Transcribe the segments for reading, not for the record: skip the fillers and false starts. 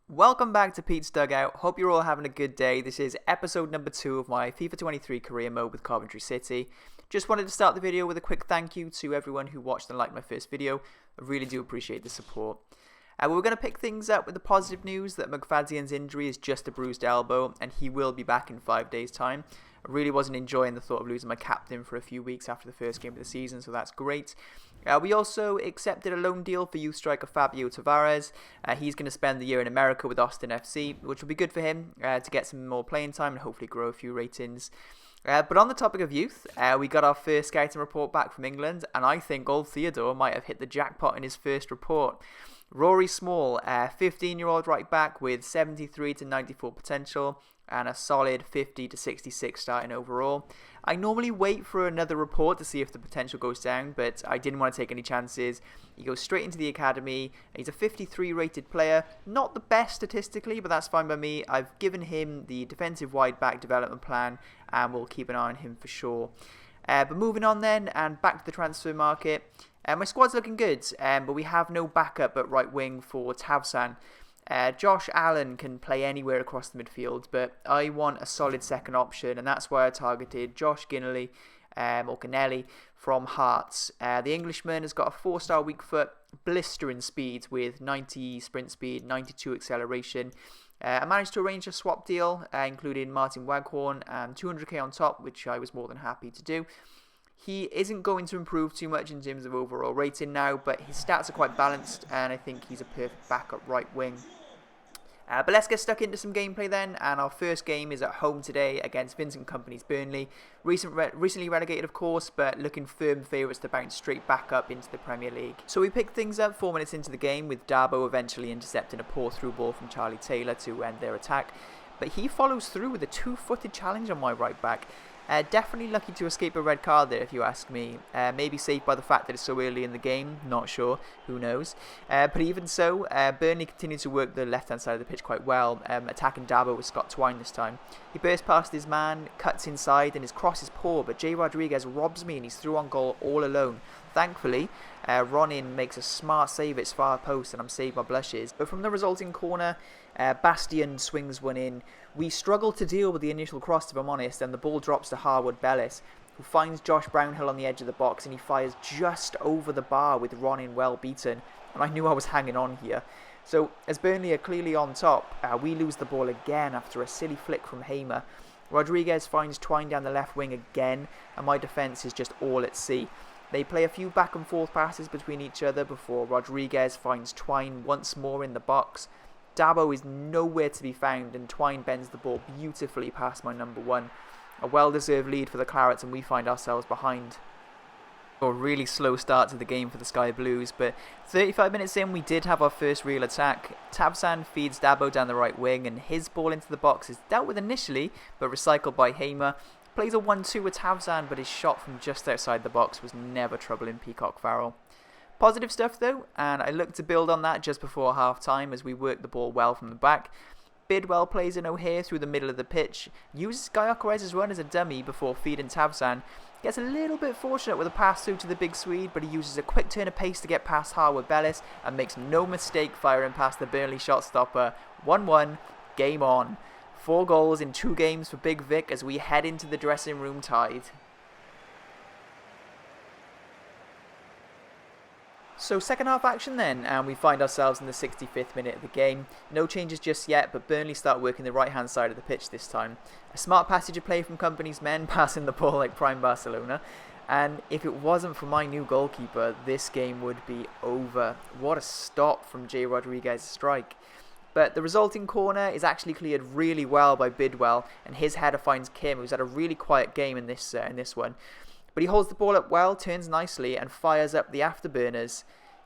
Welcome back to Pete's Dugout. Hope you're all having a good day. This is episode number 2 of my FIFA 23 career mode with Coventry City. Just wanted to start the video with a quick thank you to everyone who watched and liked my first video. I really do appreciate the support. We're going to pick things up with the positive news that McFadzean's injury is just a bruised elbow and he will be back in 5 days' time. I really wasn't enjoying the thought of losing my captain for a few weeks after the first game of the season, so that's great. We also accepted a loan deal for youth striker Fabio Tavares. He's going to spend the year in America with Austin FC, which will be good for him to get some more playing time and hopefully grow a few ratings. But on the topic of youth, we got our first scouting report back from England, and I think old Theodore might have hit the jackpot in his first report. Rory Small, 15-year-old right back with 73 to 94 potential and a solid 50 to 66 starting overall. I normally wait for another report to see if the potential goes down, but I didn't want to take any chances. He goes straight into the academy. He's a 53 rated player, not the best statistically, but that's fine by me. I've given him the defensive wide back development plan and we'll keep an eye on him for sure. But moving on then, and back to the transfer market. My squad's looking good, but we have no backup at right wing for Tavsan. Josh Allen can play anywhere across the midfield, but I want a solid second option, and that's why I targeted Josh Ginelli, or Ginelli, from Hearts. The Englishman has got a 4-star weak foot, blistering speed with 90 sprint speed, 92 acceleration. I managed to arrange a swap deal, including Martin Waghorn and 200k on top, which I was more than happy to do. He isn't going to improve too much in terms of overall rating now, but his stats are quite balanced, and I think he's a perfect backup right wing. But let's get stuck into some gameplay then, and our first game is at home today against Vincent Kompany's Burnley. Recently relegated, of course, but looking firm favourites to bounce straight back up into the Premier League. So we picked things up 4 minutes into the game, with Dabo eventually intercepting a poor through ball from Charlie Taylor to end their attack. But he follows through with a 2-footed challenge on my right back. Definitely lucky to escape a red card there, if you ask me. Maybe saved by the fact that it's so early in the game, not sure, who knows. But even so, Burnley continued to work the left-hand side of the pitch quite well, attacking Dabo with Scott Twine this time. He bursts past his man, cuts inside, and his cross is poor, but Jay Rodriguez robs me and he's through on goal all alone. Thankfully, Ronny makes a smart save at his far post and I'm saved my blushes. But from the resulting corner, Bastion swings one in. We struggle to deal with the initial cross, if I'm honest, and the ball drops to Harwood Bellis, who finds Josh Brownhill on the edge of the box and he fires just over the bar with Ronny well beaten. And I knew I was hanging on here. So as Burnley are clearly on top, we lose the ball again after a silly flick from Hamer. Rodriguez finds Twine down the left wing again, and my defence is just all at sea. They play a few back and forth passes between each other before Rodriguez finds Twine once more in the box. Dabo is nowhere to be found and Twine bends the ball beautifully past my number 1. A well-deserved lead for the Clarets and we find ourselves behind. A really slow start to the game for the Sky Blues, but 35 minutes in we did have our first real attack. Tabsan feeds Dabo down the right wing and his ball into the box is dealt with initially but recycled by Hamer. Plays a 1-2 with Tavsan, but his shot from just outside the box was never trouble in Peacock Farrell. Positive stuff though, and I look to build on that just before half time as we work the ball well from the back. Bidwell plays an O'Hare through the middle of the pitch, uses Gyökeres's run as a dummy before feeding Tavsan. Gets a little bit fortunate with a pass through to the big Swede, but he uses a quick turn of pace to get past Harwood Bellis and makes no mistake firing past the Burnley shot stopper. 1-1, game on. 4 goals in 2 games for Big Vic as we head into the dressing room tied. So second half action then, and we find ourselves in the 65th minute of the game. No changes just yet, but Burnley start working the right hand side of the pitch this time. A smart passage of play from Kompany's men, passing the ball like prime Barcelona. And if it wasn't for my new goalkeeper, this game would be over. What a stop from Jay Rodriguez's strike. But the resulting corner is actually cleared really well by Bidwell, and his header finds Kim, who's had a really quiet game in this one. But he holds the ball up well, turns nicely, and fires up the afterburners.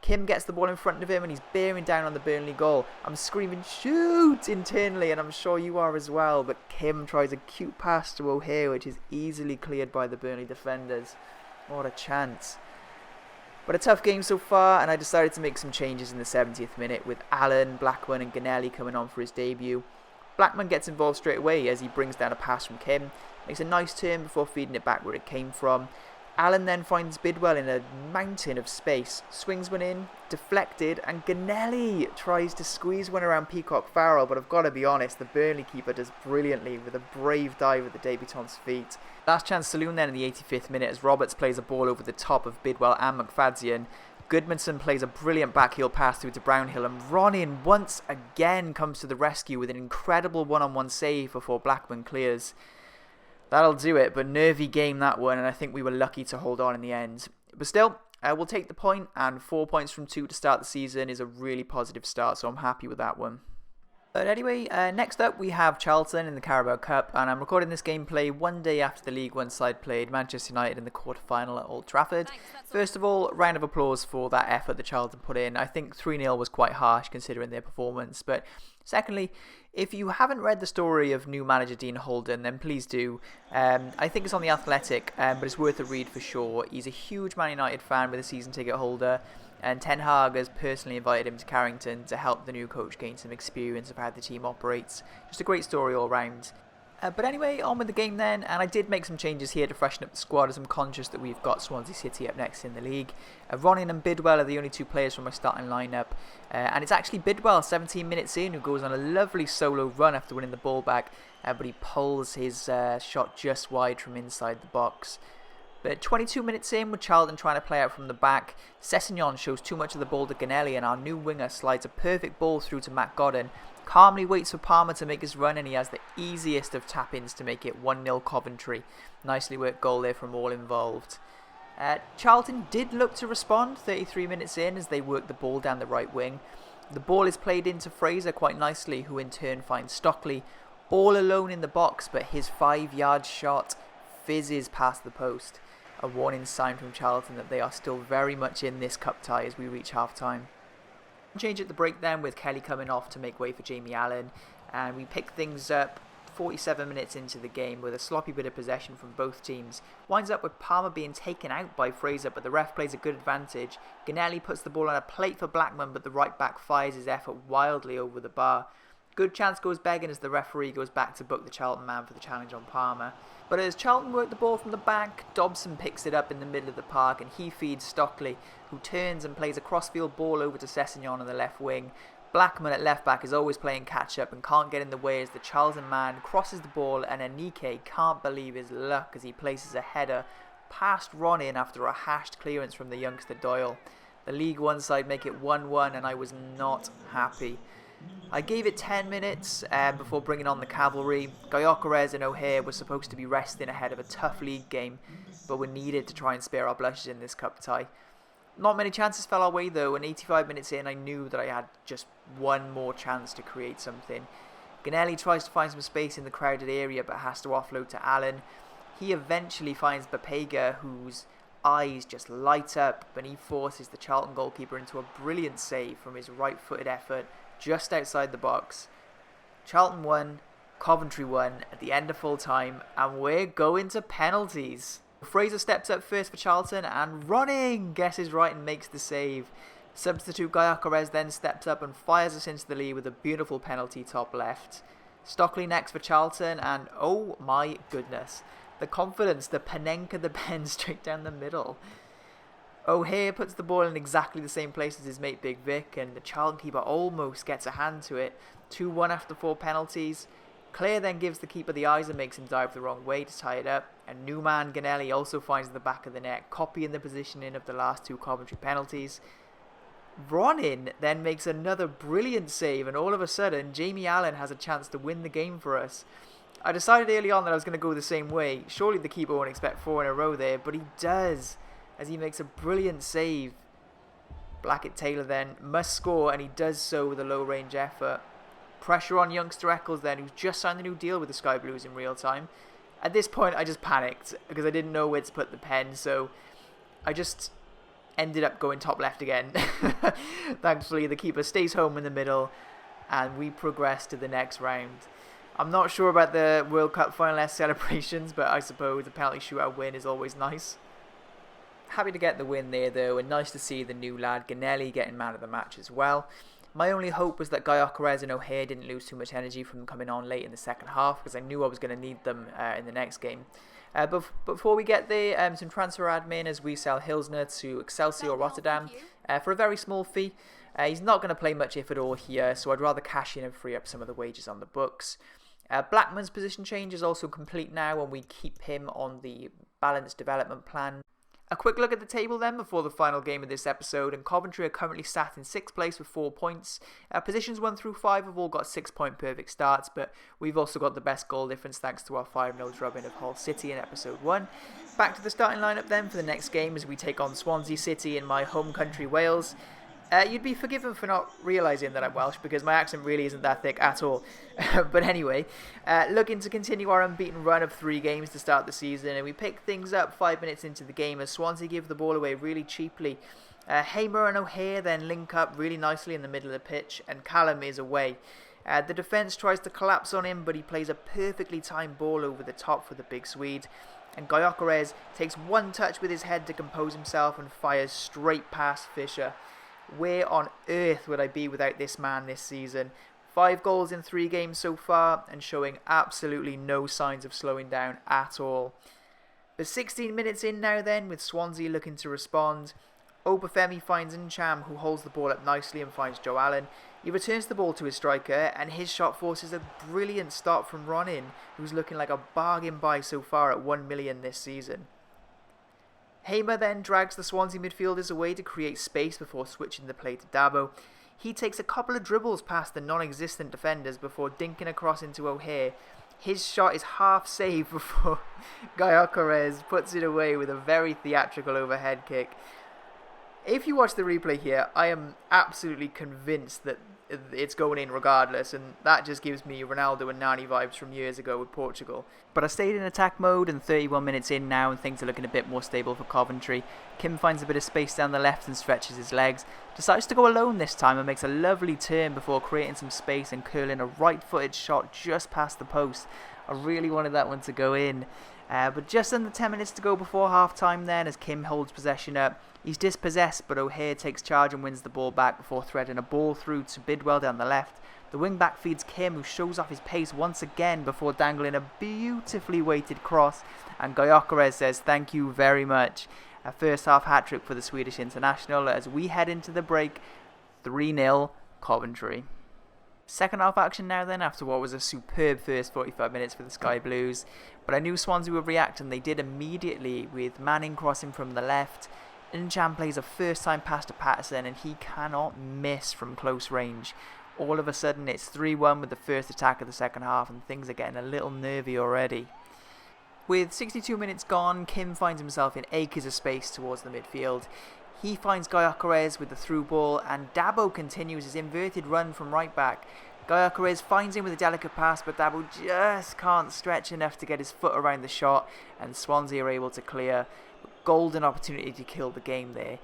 Kim gets the ball in front of him, and he's bearing down on the Burnley goal. I'm screaming, shoot, internally, and I'm sure you are as well. But Kim tries a cute pass to O'Hare, which is easily cleared by the Burnley defenders. What a chance. But a tough game so far, and I decided to make some changes in the 70th minute with Allen, Blackman and Ginelli coming on for his debut. Blackman gets involved straight away as he brings down a pass from Kim, makes a nice turn before feeding it back where it came from. Allen then finds Bidwell in a mountain of space, swings one in, deflected, and Ganelli tries to squeeze one around Peacock Farrell, but I've got to be honest, the Burnley keeper does brilliantly with a brave dive at the debutante's feet. Last chance saloon then in the 85th minute as Roberts plays a ball over the top of Bidwell and McFadzean. Goodmanson plays a brilliant backheel pass through to Brownhill, and Ronny once again comes to the rescue with an incredible one-on-one save before Blackman clears. That'll do it, but nervy game that one, and I think we were lucky to hold on in the end. But still, we'll take the point, and 4 points from 2 to start the season is a really positive start, so I'm happy with that one. But anyway, next up we have Charlton in the Carabao Cup, and I'm recording this gameplay one day after the League One side played Manchester United in the quarter-final at Old Trafford. First of all, round of applause for that effort that Charlton put in. I think 3-0 was quite harsh considering their performance, but secondly, if you haven't read the story of new manager Dean Holden, then please do. I think it's on The Athletic, but it's worth a read for sure. He's a huge Man United fan with a season ticket holder, and Ten Hag has personally invited him to Carrington to help the new coach gain some experience of how the team operates. Just a great story all round. But anyway, on with the game then, and I did make some changes here to freshen up the squad as I'm conscious that we've got Swansea City up next in the league. Ronny and Bidwell are the only 2 players from my starting lineup, and it's actually Bidwell, 17 minutes in, who goes on a lovely solo run after winning the ball back, but he pulls his shot just wide from inside the box. But 22 minutes in, with Charlton trying to play out from the back, Sessegnon shows too much of the ball to Ganelli, and our new winger slides a perfect ball through to Matt Godden, calmly waits for Palmer to make his run, and he has the easiest of tap-ins to make it 1-0 Coventry. Nicely worked goal there from all involved. Charlton did look to respond 33 minutes in as they worked the ball down the right wing. The ball is played into Fraser quite nicely, who in turn finds Stockley all alone in the box, but his 5-yard shot fizzes past the post. A warning sign from Charlton that they are still very much in this cup tie as we reach half-time. Change at the break then, with Kelly coming off to make way for Jamie Allen, and we pick things up 47 minutes into the game with a sloppy bit of possession from both teams. Winds up with Palmer being taken out by Fraser, but the ref plays a good advantage. Ganelli puts the ball on a plate for Blackman, but the right back fires his effort wildly over the bar. Good chance goes begging as the referee goes back to book the Charlton man for the challenge on Palmer. But as Charlton work the ball from the back, Dobson picks it up in the middle of the park and he feeds Stockley, who turns and plays a crossfield ball over to Sessegnon on the left wing. Blackman at left back is always playing catch up and can't get in the way as the Charlton man crosses the ball, and Anike can't believe his luck as he places a header past Ronny after a hashed clearance from the youngster Doyle. The League One side make it 1-1 and I was not happy. I gave it 10 minutes before bringing on the cavalry. Gyökeres and O'Hare were supposed to be resting ahead of a tough league game, but were needed to try and spare our blushes in this cup tie. Not many chances fell our way though, and 85 minutes in I knew that I had just one more chance to create something. Ganelli tries to find some space in the crowded area but has to offload to Allen. He eventually finds Bapega, whose eyes just light up, and he forces the Charlton goalkeeper into a brilliant save from his right-footed effort just outside the box. Charlton won, Coventry won at the end of full time, and we're going to penalties. Fraser steps up first for Charlton, and running guesses right and makes the save. Substitute Gyökeres then steps up and fires us into the lead with a beautiful penalty top left. Stockley next for Charlton, and oh my goodness, the confidence, the Panenka the pen straight down the middle. O'Hare puts the ball in exactly the same place as his mate Big Vic, and the Charlton keeper almost gets a hand to it. 2-1 after 4 penalties. Clare then gives the keeper the eyes and makes him dive the wrong way to tie it up, and new man Ganelli also finds the back of the net, copying the positioning of the last 2 Coventry penalties. Ronin then makes another brilliant save, and all of a sudden Jamie Allen has a chance to win the game for us. I decided early on that I was going to go the same way. Surely the keeper won't expect 4 in a row there, but he does, as he makes a brilliant save. Blackett-Taylor then must score, and he does so with a low-range effort. Pressure on youngster Eccles then, who's just signed a new deal with the Sky Blues in real time. At this point I just panicked because I didn't know where to put the pen, so I just ended up going top left again. Thankfully the keeper stays home in the middle and we progress to the next round. I'm not sure about the World Cup final celebrations, but I suppose a penalty shootout win is always nice. Happy to get the win there though, and nice to see the new lad Ganelli getting man of the match as well. My only hope was that Gyökeres and O'Hare didn't lose too much energy from coming on late in the second half, because I knew I was going to need them in the next game. But before we get there, some transfer admin as we sell Hilsner to Excelsior Rotterdam for a very small fee. He's not going to play much, if at all, here, so I'd rather cash in and free up some of the wages on the books. Blackman's position change is also complete now, and we keep him on the balanced development plan. A quick look at the table then before the final game of this episode, and Coventry are currently sat in 6th place with 4 points. Positions 1 through 5 have all got 6-point perfect starts, but we've also got the best goal difference thanks to our 5-0 drubbing of Hull City in episode 1. Back to the starting lineup then for the next game as we take on Swansea City in my home country Wales. You'd be forgiven for not realising that I'm Welsh because my accent really isn't that thick at all. But anyway, looking to continue our unbeaten run of 3 games to start the season, and we pick things up 5 minutes into the game as Swansea give the ball away really cheaply. Hamer and O'Hare then link up really nicely in the middle of the pitch, and Callum is away. The defence tries to collapse on him, but he plays a perfectly timed ball over the top for the big Swede. And Gyökeres takes one touch with his head to compose himself and fires straight past Fisher. Where on earth would I be without this man this season? 5 goals in 3 games so far and showing absolutely no signs of slowing down at all. But 16 minutes in now then, with Swansea looking to respond. Obafemi finds Ncham, who holds the ball up nicely and finds Joe Allen. He returns the ball to his striker, and his shot forces a brilliant stop from Ronny, who's looking like a bargain buy so far at 1 million this season. Hamer then drags the Swansea midfielders away to create space before switching the play to Dabo. He takes a couple of dribbles past the non-existent defenders before dinking across into O'Hare. His shot is half saved before Gyökeres puts it away with a very theatrical overhead kick. If you watch the replay here, I am absolutely convinced that it's going in regardless, and that just gives me Ronaldo and Nani vibes from years ago with Portugal. But I stayed in attack mode, and 31 minutes in now, and things are looking a bit more stable for Coventry. Kim finds a bit of space down the left and stretches his legs. Decides to go alone this time and makes a lovely turn before creating some space and curling a right-footed shot just past the post. I really wanted that one to go in. But just under 10 minutes to go before half-time then, as Kim holds possession up. He's dispossessed, but O'Hare takes charge and wins the ball back before threading a ball through to Bidwell down the left. The wing-back feeds Kim, who shows off his pace once again before dangling a beautifully weighted cross. And Gyökeres says thank you very much. A first-half hat-trick for the Swedish international as we head into the break. 3-0 Coventry. Second half action now then, after what was a superb first 45 minutes for the Sky Blues. But I knew Swansea would react, and they did immediately, with Manning crossing from the left. Ncham plays a first time pass to Patterson, and he cannot miss from close range. All of a sudden it's 3-1 with the first attack of the second half, and things are getting a little nervy already. With 62 minutes gone, Kim finds himself in acres of space towards the midfield. He finds Gyökeres with the through ball, and Dabo continues his inverted run from right back. Gyökeres finds him with a delicate pass, but Dabo just can't stretch enough to get his foot around the shot, and Swansea are able to clear. Golden opportunity to kill the game there.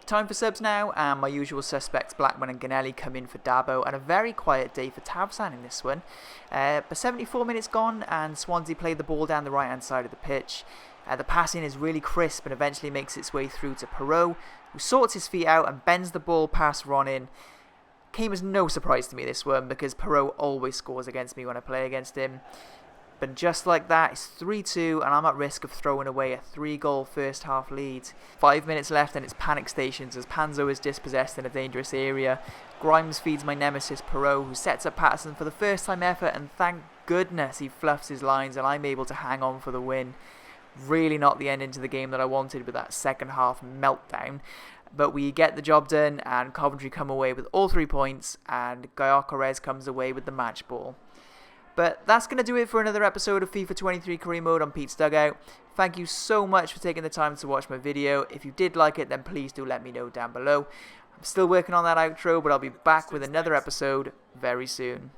Time for subs now, and my usual suspects Blackman and Ganelli come in for Dabo, and a very quiet day for Tavsan in this one. But 74 minutes gone, and Swansea play the ball down the right hand side of the pitch. The passing is really crisp and eventually makes its way through to Perot, who sorts his feet out and bends the ball past Ronny. Came as no surprise to me this one, because Perot always scores against me when I play against him. But just like that, it's 3-2, and I'm at risk of throwing away a 3-goal first half lead. 5 minutes left, and it's panic stations as Panzo is dispossessed in a dangerous area. Grimes feeds my nemesis Perot, who sets up Patterson for the first time ever, and thank goodness he fluffs his lines and I'm able to hang on for the win. Really not the ending to the game that I wanted with that second half meltdown. But we get the job done, and Coventry come away with all 3 points, and Gyökeres comes away with the match ball. But that's going to do it for another episode of FIFA 23 Career Mode on Pete's Dugout. Thank you so much for taking the time to watch my video. If you did like it, then please do let me know down below. I'm still working on that outro, but I'll be back with another episode very soon.